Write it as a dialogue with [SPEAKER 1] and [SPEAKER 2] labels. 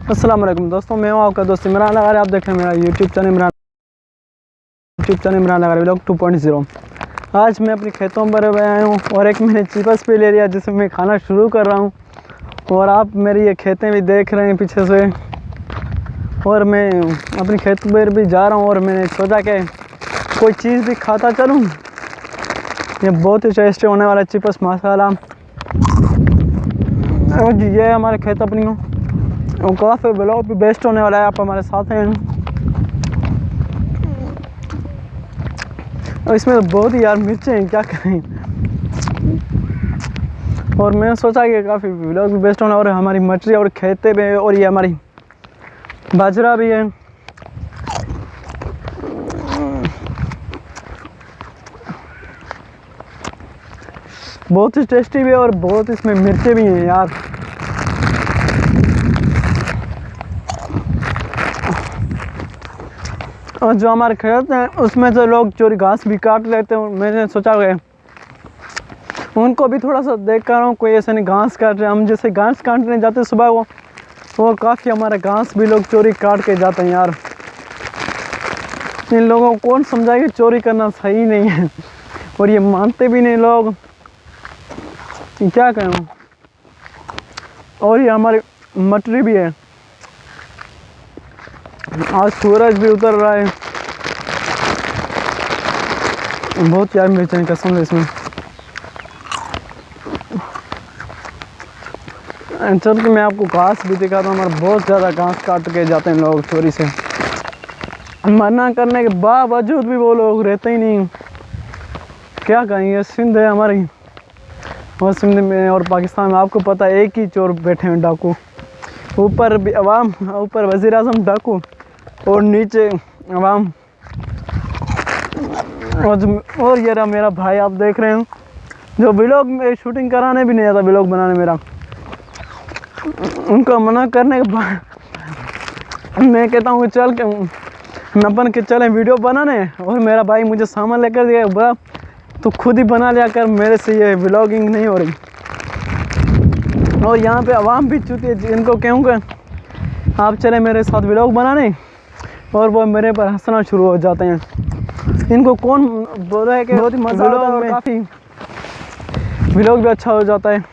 [SPEAKER 1] अस्सलाम वालेकुम दोस्तों, मैं हूं आपका दोस्त इमरान लगारी। आप देख रहे हैं मेरा यूट्यूब चैनल इमरान लगारी व्लॉग 2.0। आज मैं अपने खेतों पर आया हूं और एक मैंने चिप्स भी ले लिया जिसमें मैं खाना शुरू कर रहा हूं। और आप मेरी ये खेतें भी देख रहे हैं पीछे से, और मैं अपने खेत पर भी जा रहा हूं। और मैंने सोचा कि कोई चीज़ भी खाता चलूँ। ये बहुत ही टेस्टी होने वाला चिप्स मसाला। और ये हमारे खेत अपनी हो और काफ़ी ब्लॉग भी बेस्ट होने वाला है। आप हमारे साथ हैं। और इसमें तो बहुत ही यार मिर्चें हैं, क्या करें। और मैंने सोचा कि काफ़ी ब्लॉग भी बेस्ट होना। और हमारी मटरी और खेते भी है, और ये हमारी बाजरा भी है। बहुत ही टेस्टी भी है और बहुत इसमें मिर्चें भी हैं यार। और जो हमारे खेत हैं उसमें से लोग चोरी घास भी काट लेते हैं। मैंने सोचा कि उनको भी थोड़ा सा देख कर कोई ऐसे नहीं घास काट रहे। हम जैसे घास काटने जाते सुबह को, वो काफ़ी हमारा घास भी लोग चोरी काट के जाते हैं यार। इन लोगों को कौन समझाए कि चोरी करना सही नहीं है, और ये मानते भी नहीं लोग, क्या करें। और ये हमारी मटरी भी है। आज सूरज भी उतर रहा है। बहुत यार मिर्चें कसम है इसमें। चल के मैं आपको घास भी दिखाता हूँ। हमारे बहुत ज़्यादा घास काट के जाते हैं लोग चोरी से। मना करने के बावजूद भी वो लोग रहते ही नहीं। क्या कहेंगे, सिंध है हमारी, और सिंध में और पाकिस्तान में आपको पता है एक ही चोर बैठे हैं, डाकू। ऊपर भी अवाम, ऊपर वज़ीर आज़म डाकू और नीचे अवाम। और ये रहा मेरा भाई, आप देख रहे हैं, जो व्लॉग में शूटिंग कराने भी नहीं आता, व्लॉग बनाने मेरा। उनको मना करने के बाद मैं कहता हूँ चल के अपन के चलें वीडियो बनाने, और मेरा भाई मुझे सामान लेकर दिया, बोला तो खुद ही बना लिया कर, मेरे से ये व्लॉगिंग नहीं हो रही। और यहाँ पे आवाम भी चुती है, इनको कहूँगा आप चले मेरे साथ व्लॉग बनाने, और वो मेरे पर हंसना शुरू हो जाते हैं। इनको कौन बोल रहा है कि बहुत ही मज़ा आता है और काफ़ी व्लॉग भी अच्छा हो जाता है।